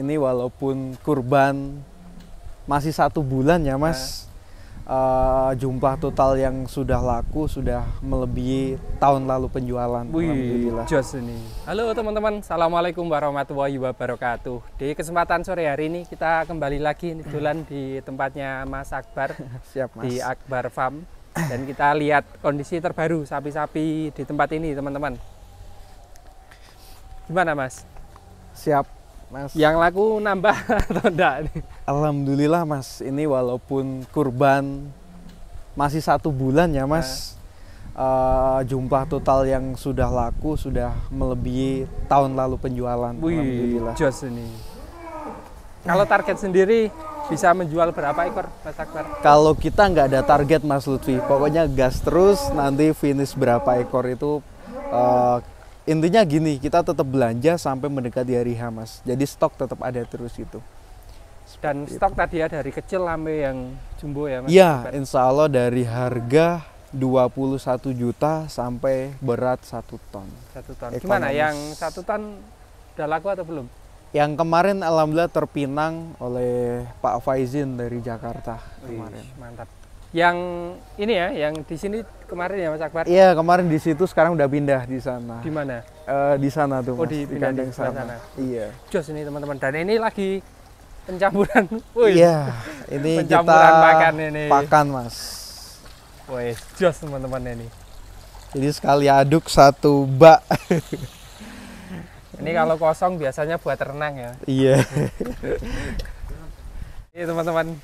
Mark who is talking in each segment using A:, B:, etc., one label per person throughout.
A: ini walaupun kurban masih 1 bulan ya mas, jumlah total yang sudah laku sudah melebihi tahun lalu penjualan.
B: Wih, jos ini. Halo teman-teman, assalamualaikum warahmatullahi wabarakatuh. Di kesempatan sore hari ini kita kembali lagi dolan di tempatnya Mas Akbar.
A: Siap mas.
B: Di Akbar Farm. Dan kita lihat kondisi terbaru sapi-sapi di tempat ini teman-teman. Gimana mas?
A: Siap mas.
B: Yang laku nambah atau enggak?
A: Alhamdulillah mas, ini walaupun kurban masih 1 bulan ya mas, jumlah total yang sudah laku sudah melebihi tahun lalu penjualan.
B: Wih,
A: alhamdulillah.
B: jos ini. Kalau target sendiri bisa menjual berapa ekor Mas Akbar?
A: Kalau kita nggak ada target mas Lutfi, pokoknya gas terus, nanti finish berapa ekor itu intinya gini, kita tetap belanja sampai mendekati hari H mas, jadi stok tetap ada terus itu.
B: Dan stok tadi ya dari kecil sampai yang jumbo ya mas?
A: Iya, insya Allah dari harga 21 juta sampai berat 1 ton.
B: 1 ton.
A: Ekonomis.
B: Gimana yang 1 ton udah laku atau belum?
A: Yang kemarin alhamdulillah terpinang oleh Pak Faizin dari Jakarta kemarin.
B: Mantap. Yang ini ya, yang di sini kemarin ya Mas Akbar?
A: Iya, kemarin di situ, sekarang udah pindah di sana.
B: Di mana?
A: Di sana tuh mas,
B: di
A: kandang
B: sana.
A: Iya.
B: Jos ini teman-teman. Dan ini lagi pencampuran. Wih.
A: Iya, ini
B: pencampuran
A: kita
B: pakan ini.
A: Pakan mas.
B: Wih, jos teman-teman ini.
A: Jadi sekali aduk 1 bak.
B: Ini kalau kosong biasanya buat renang ya.
A: Iya.
B: Ini teman-teman.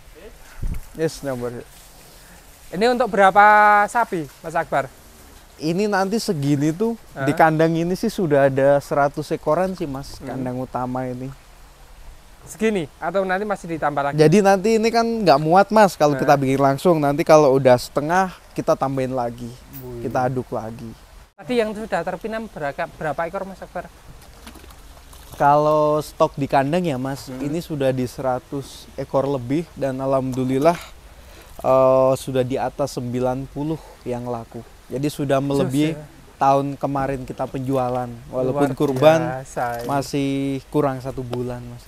A: Yes, nomor.
B: Ini untuk berapa sapi Mas Akbar?
A: Ini nanti segini tuh di kandang ini sih sudah ada 100 ekoran sih mas, kandang utama ini.
B: Segini atau nanti masih ditambah lagi?
A: Jadi nanti ini kan nggak muat mas kalau kita bikin langsung. Nanti kalau udah setengah kita tambahin lagi, kita aduk lagi.
B: Tadi yang sudah terpinam berapa ekor Mas Akbar?
A: Kalau stok di kandang ya mas, ini sudah di 100 ekor lebih dan alhamdulillah sudah di atas 90 yang laku. Jadi sudah melebihi tahun kemarin kita penjualan. Walaupun kurban masih kurang 1 bulan mas.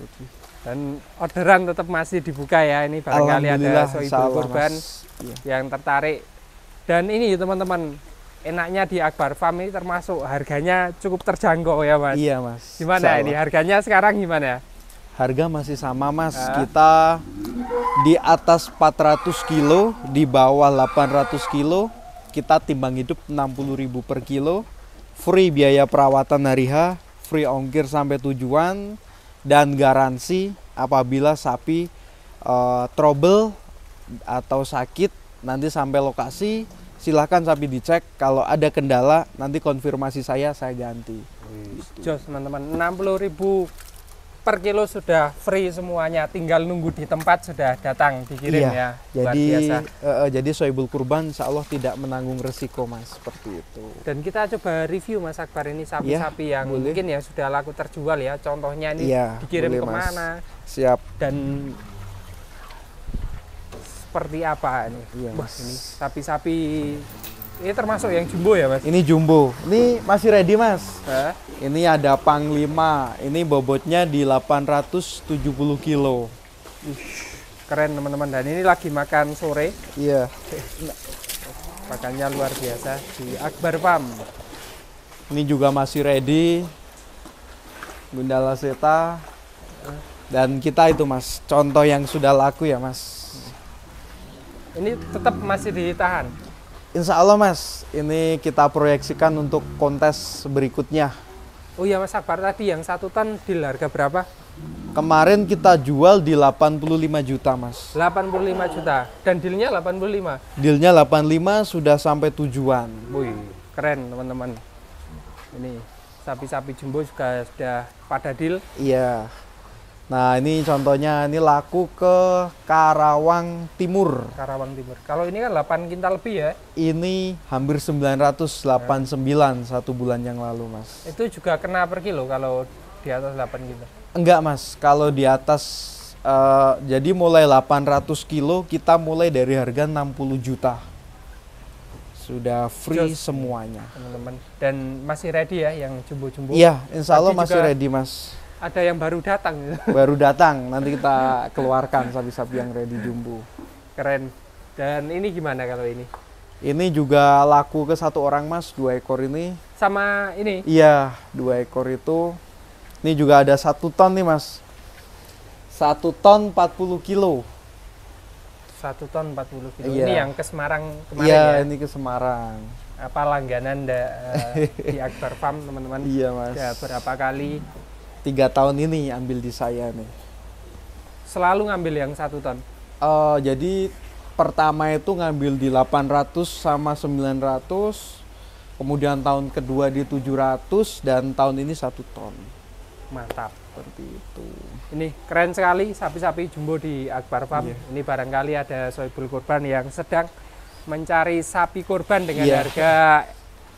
B: Dan orderan tetap masih dibuka ya. Ini barangkali ada sohibul kurban yang tertarik. Dan ini teman-teman, enaknya di Akbar Farm ini termasuk harganya cukup terjangkau ya mas.
A: Iya mas.
B: Gimana ini harganya sekarang gimana?
A: Harga masih sama mas, kita di atas 400 kilo, di bawah 800 kilo, kita timbang hidup 60.000 per kilo, free biaya perawatan hari H, free ongkir sampai tujuan, dan garansi apabila sapi trouble atau sakit nanti sampai lokasi, silahkan sapi dicek, kalau ada kendala nanti konfirmasi saya ganti.
B: Jos teman-teman, 60.000 per kilo sudah free semuanya, tinggal nunggu di tempat sudah datang dikirim ya.
A: Jadi sohibul kurban insya Allah tidak menanggung resiko mas, seperti itu.
B: Dan kita coba review Mas Akbar ini sapi-sapi yang mungkin ya sudah laku terjual ya, contohnya ini dikirim kemana,
A: siap,
B: dan seperti apa ini.
A: Mas.
B: Ini sapi-sapi ini termasuk yang jumbo ya mas?
A: Ini jumbo, ini masih ready mas. Ini ada Panglima, ini bobotnya di 870 kilo.
B: Keren teman-teman, dan ini lagi makan sore.
A: Iya.
B: Makannya luar biasa di Akbar Farm.
A: Ini juga masih ready, Gundala Seta. Dan kita itu mas, contoh yang sudah laku ya mas.
B: Ini tetap masih ditahan?
A: Insya Allah mas, ini kita proyeksikan untuk kontes berikutnya.
B: Oh iya Mas Akbar, tadi yang 1 ton deal harga berapa?
A: Kemarin kita jual di 85 juta mas.
B: 85 juta, dan dealnya 85?
A: Dealnya 85 sudah sampai tujuan.
B: Wih, keren teman-teman. Ini sapi-sapi jumbo juga sudah pada deal.
A: Iya. Nah ini contohnya, ini laku ke Karawang Timur.
B: Karawang Timur. Kalau ini kan 8 kintal lebih ya?
A: Ini hampir 989 1 bulan yang lalu mas.
B: Itu juga kena per kilo kalau di atas 8 kintal?
A: Enggak mas, kalau di atas, jadi mulai 800 kilo kita mulai dari harga 60 juta. Sudah free semuanya.
B: Teman-teman. Dan masih ready ya yang jumbo-jumbo?
A: Iya, insya Allah masih ready mas.
B: Ada yang baru datang.
A: Baru datang, nanti kita keluarkan sapi-sapi yang ready jumbo.
B: Keren. Dan ini gimana kalau ini?
A: Ini juga laku ke 1 orang mas, 2 ekor ini.
B: Sama ini?
A: Iya, 2 ekor itu. Ini juga ada 1 ton nih mas. 1 ton 40 kilo.
B: 1 ton 40 kilo.
A: Iya.
B: Ini yang ke Semarang kemarin
A: Iya,
B: ya?
A: ini ke Semarang.
B: Apa langganan di Akbar Farm teman-teman?
A: Iya mas.
B: Ya, berapa kali?
A: 3 tahun ini ambil di saya nih.
B: Selalu ngambil yang 1 ton?
A: Jadi pertama itu ngambil di 800 sama 900, kemudian tahun kedua di 700, dan tahun ini 1 ton.
B: Mantap.
A: Seperti itu.
B: Ini keren sekali sapi-sapi jumbo di Akbar Farm.
A: Iya.
B: Ini barangkali ada Sohibul Kurban yang sedang mencari sapi kurban dengan
A: Iya.
B: harga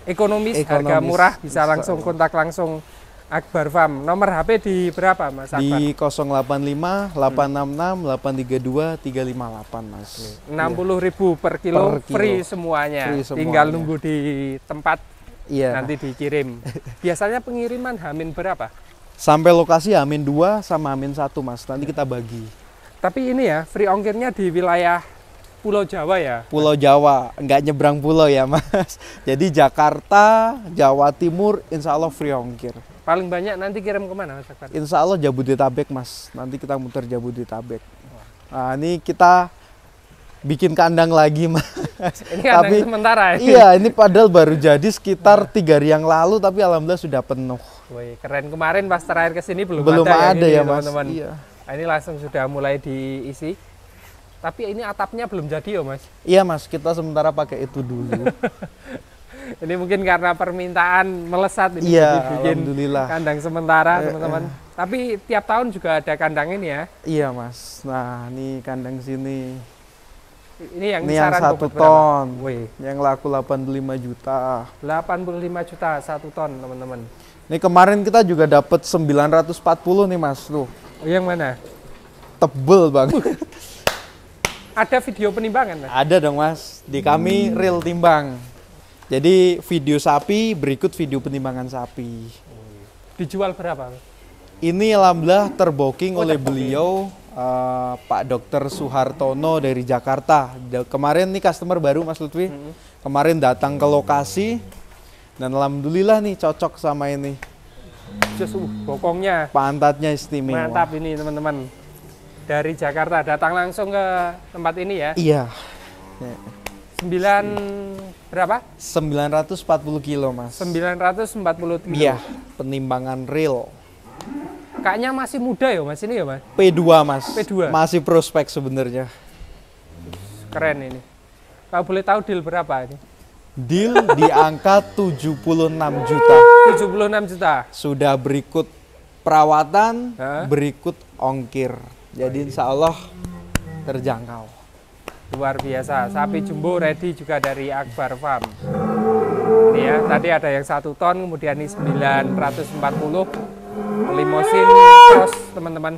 B: ekonomis, harga murah, bisa langsung kontak langsung Akbar Farm. Nomor HP di berapa Mas Akbar?
A: Di 085 866 832 358 mas.
B: 60.000 per kilo,
A: Per kilo.
B: free semuanya.
A: Free semuanya.
B: Tinggal nunggu di tempat,
A: Iya.
B: nanti dikirim. Biasanya pengiriman Hamin berapa?
A: Sampai lokasi Amin 2 sama Amin 1 mas. Nanti kita bagi.
B: Tapi ini ya, free ongkirnya di wilayah Pulau Jawa ya?
A: Pulau Jawa, nggak nyebrang pulau ya mas. Jadi Jakarta, Jawa Timur, insya Allah free ongkir.
B: Paling banyak nanti kirim kemana Mas Akbar?
A: Insya Allah Jabodetabek mas. Nanti kita muter Jabodetabek. Nah ini kita bikin kandang lagi mas.
B: Ini kandang sementara ya?
A: Iya, ini padahal baru jadi sekitar 3 hari yang lalu, tapi alhamdulillah sudah penuh.
B: Wih, keren. Kemarin pas terakhir kesini belum
A: ada
B: ini,
A: ya mas.
B: teman-teman.
A: Iya.
B: Nah, ini langsung sudah mulai diisi. Tapi ini atapnya belum jadi ya mas?
A: Iya mas, kita sementara pakai itu dulu.
B: Ini mungkin karena permintaan melesat ini
A: Iya,
B: bikin
A: alhamdulillah.
B: kandang sementara teman-teman. Tapi tiap tahun juga ada kandang ini ya?
A: Iya mas. Nah ini kandang sini.
B: Ini yang
A: Ini yang
B: kisaran
A: 1
B: bobot
A: ton.
B: berapa? Wih,
A: Yang laku 85 juta.
B: 85 juta 1 ton teman-teman.
A: Ini kemarin kita juga dapat 940 nih mas. Tuh,
B: Oh, yang mana?
A: tebel banget.
B: Ada video penimbangan mas?
A: Ada dong mas. Di kami real timbang. Jadi video sapi berikut video penimbangan sapi.
B: Dijual berapa?
A: Ini alhamdulillah terbooking oleh beliau Pak Dr. Suhartono dari Jakarta. Kemarin nih customer baru Mas Lutfi. Kemarin datang ke lokasi dan alhamdulillah nih cocok sama ini.
B: Bokongnya
A: Pantatnya istimewa.
B: mantap ini teman-teman. Dari Jakarta datang langsung ke tempat ini ya.
A: Iya.
B: 9 berapa?
A: 940 kilo mas.
B: 940 kilo.
A: Iya. Penimbangan real.
B: Kayaknya masih muda ya mas ini ya mas?
A: P2 mas.
B: P2.
A: Masih prospek sebenarnya.
B: Keren ini. Kalau boleh tahu deal berapa ini?
A: Deal di angka 76 juta.
B: 76 juta.
A: Sudah berikut perawatan,
B: Hah?
A: berikut ongkir. Jadi insya Allah terjangkau.
B: Luar biasa. Sapi jumbo ready juga dari Akbar Farm. Ini ya, tadi ada yang 1 ton, kemudian ini 940. Limosin cross teman-teman.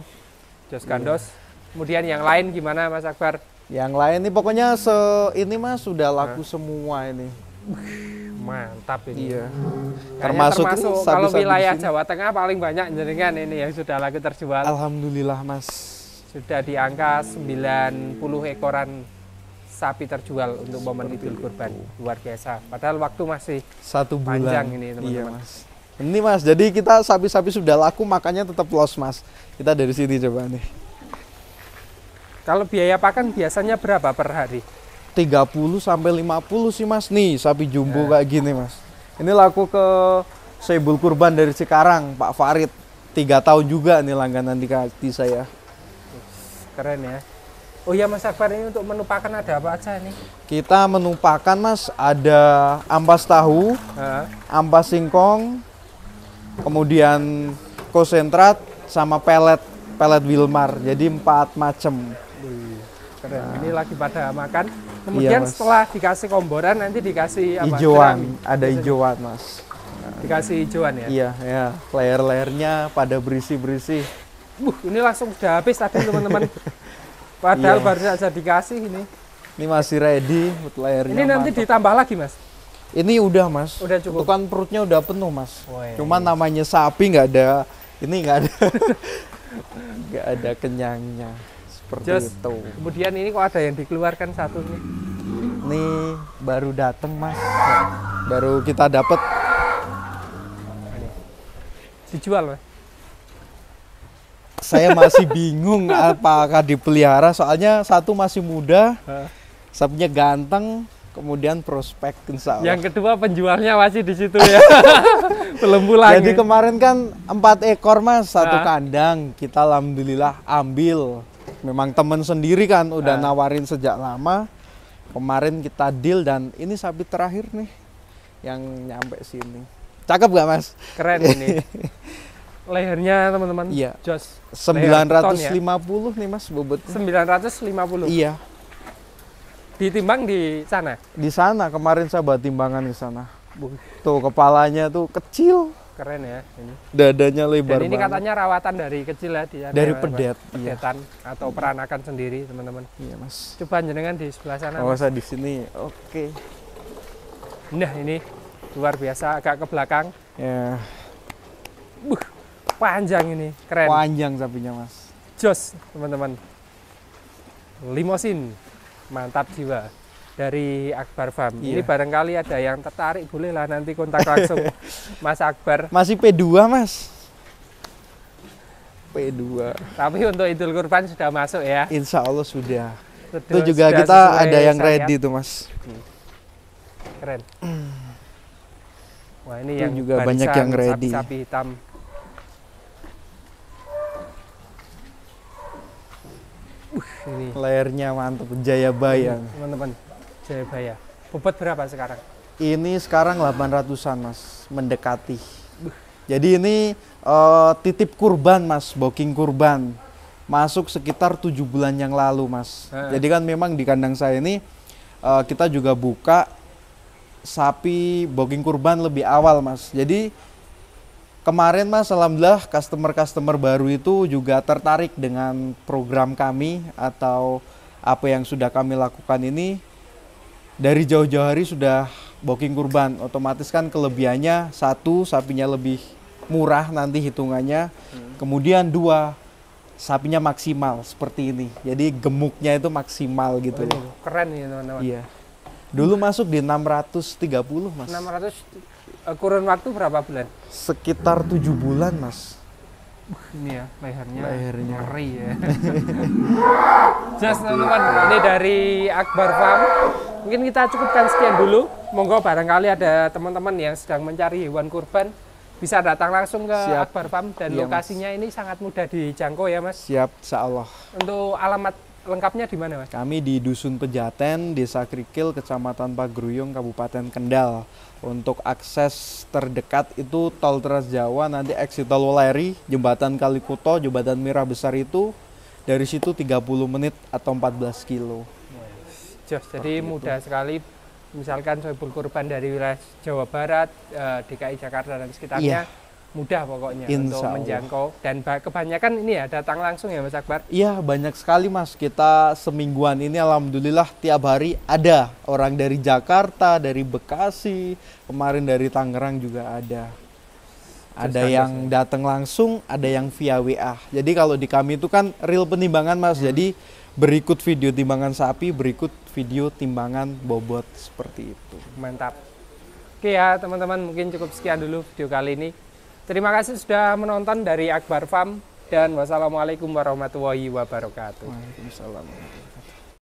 B: Jos gandos. Kemudian yang lain gimana Mas Akbar?
A: Yang lain nih pokoknya ini mas sudah laku semua ini.
B: Mantap ini.
A: Iya.
B: Kayaknya
A: Termasuk
B: kalau wilayah
A: di sini.
B: Jawa Tengah paling banyak jenengan ini yang sudah laku terjual.
A: Alhamdulillah mas.
B: Sudah di angka 90 ekoran sapi terjual untuk momen Idul Kurban. Luar biasa. Padahal waktu masih
A: 1 bulan.
B: panjang ini
A: Iya
B: teman-teman.
A: mas. Ini mas, jadi kita sapi-sapi sudah laku makanya tetap loss mas. Kita dari sini coba nih.
B: Kalau biaya pakan biasanya berapa per hari?
A: 30 sampai 50 sih mas. Nih sapi jumbo kayak gini mas. Ini laku ke Sohibul Kurban dari Cikarang, Pak Farid. 3 tahun juga nih langganan di saya.
B: Keren ya. Oh ya Mas Akbar, ini untuk menu pakan ada apa aja nih?
A: Kita menu pakan mas, ada ampas tahu, ampas singkong, kemudian konsentrat sama pelet Wilmar. Jadi 4 macam.
B: Keren. Ini lagi pada makan. Kemudian
A: Iya, Mas.
B: setelah dikasih komboran nanti dikasih apa?
A: Hijauan,
B: Jerami.
A: ada hijauan mas.
B: Dikasih hijauan ya.
A: Iya, ya. Layer-layernya pada berisi-berisi.
B: Ini langsung sudah habis tadi teman-teman. Padahal
A: Iya.
B: baru saja dikasih ini.
A: Ini masih ready, layernya.
B: Ini nanti
A: mantap.
B: ditambah lagi mas.
A: Ini udah mas.
B: Udah cukup.
A: Itu kan perutnya udah penuh mas.
B: Woi.
A: Cuman namanya sapi nggak ada Ini nggak ada nggak ada kenyangnya seperti itu.
B: Kemudian ini kok ada yang dikeluarkan satu nih?
A: Ini baru datang mas, baru kita dapat.
B: Dijual mas?
A: Saya masih bingung apakah dipelihara, soalnya satu masih muda, sapinya ganteng, kemudian prospek insya Allah.
B: Yang kedua penjualnya masih di situ ya. Belum pulang.
A: Jadi kemarin kan 4 ekor mas, satu kandang, kita alhamdulillah ambil. Memang temen sendiri kan udah nawarin sejak lama. Kemarin kita deal dan ini sapi terakhir nih yang nyampe sini. Cakep gak mas?
B: Keren ini. Lehernya teman-teman.
A: Iya.
B: Jos.
A: 950 nih mas bobotnya.
B: 950.
A: Iya.
B: Ditimbang di sana?
A: Di sana, kemarin saya buat timbangan di sana. Tuh kepalanya tuh kecil.
B: Keren ya ini.
A: Dadanya lebar.
B: Dan ini
A: banget.
B: katanya rawatan dari kecil ya di sana.
A: Dari
B: ya,
A: pedet.
B: pedetan atau peranakan sendiri teman-teman.
A: Iya mas.
B: Coba jenengan di sebelah sana.
A: Oh saya di sini. Oke.
B: Nah ini luar biasa, agak ke belakang.
A: Ya.
B: Panjang ini, keren.
A: Panjang sapinya mas.
B: Jos teman-teman. Limosin, mantap jiwa. Dari Akbar Farm.
A: Iya.
B: Ini barangkali ada yang tertarik, bolehlah nanti kontak langsung Mas Akbar.
A: Masih P2 mas. P2.
B: Tapi untuk Idul Kurban sudah masuk ya.
A: Insya Allah sudah.
B: Itu
A: Itu juga kita ada yang ready tuh mas.
B: Keren. Wah ini
A: Itu
B: yang
A: juga banyak yang ready.
B: Sapi hitam. Ini
A: Layarnya mantap, Jayabaya.
B: teman-teman, Jayabaya. Bobot berapa sekarang?
A: Ini sekarang 800-an mas, mendekati. Jadi ini titip kurban mas, booking kurban. Masuk sekitar 7 bulan yang lalu mas. Jadi kan memang di kandang saya ini kita juga buka sapi booking kurban lebih awal mas. Jadi kemarin mas, alhamdulillah customer baru itu juga tertarik dengan program kami atau apa yang sudah kami lakukan ini. Dari jauh-jauh hari sudah booking kurban, otomatis kan kelebihannya satu, sapinya lebih murah nanti hitungannya. Kemudian dua, sapinya maksimal seperti ini. Jadi gemuknya itu maksimal gitu.
B: Keren nih teman-teman.
A: Iya. Dulu masuk di 630 mas.
B: 600 kurun waktu berapa bulan?
A: Sekitar 7 bulan mas.
B: Ini ya lehernya.
A: Lehernya.
B: Ngeri ya. Just teman-teman, ini dari Akbar Farm. Mungkin kita cukupkan sekian dulu. Monggo barangkali ada teman-teman yang sedang mencari hewan kurban, bisa datang langsung ke Akbar Farm dan lokasinya ini sangat mudah dijangkau ya mas.
A: Siap, insyaallah.
B: Untuk alamat lengkapnya di mana mas?
A: Kami di Dusun Pejaten, Desa Krikil, Kecamatan Pageruyung, Kabupaten Kendal. Untuk akses terdekat itu tol Trans Jawa, nanti exit tol Weleri, Jembatan Kalikuto, Jembatan Merah Besar itu. Dari situ 30 menit atau 14 kilo.
B: Jadi mudah sekali, misalkan Soebul Kurban dari wilayah Jawa Barat, DKI Jakarta dan sekitarnya, mudah pokoknya untuk menjangkau. Dan kebanyakan ini ya datang langsung ya Mas Akbar?
A: Iya banyak sekali mas, kita semingguan ini alhamdulillah tiap hari ada orang dari Jakarta, dari Bekasi, kemarin dari Tangerang juga ada. Ada yang datang langsung, ada yang via WA. Jadi kalau di kami itu kan real penimbangan mas, jadi berikut video timbangan sapi, berikut video timbangan bobot seperti itu.
B: Mantap. Oke ya teman-teman, mungkin cukup sekian dulu video kali ini. Terima kasih sudah menonton dari Akbar Farm dan wassalamualaikum warahmatullahi wabarakatuh.
A: Waalaikumsalam.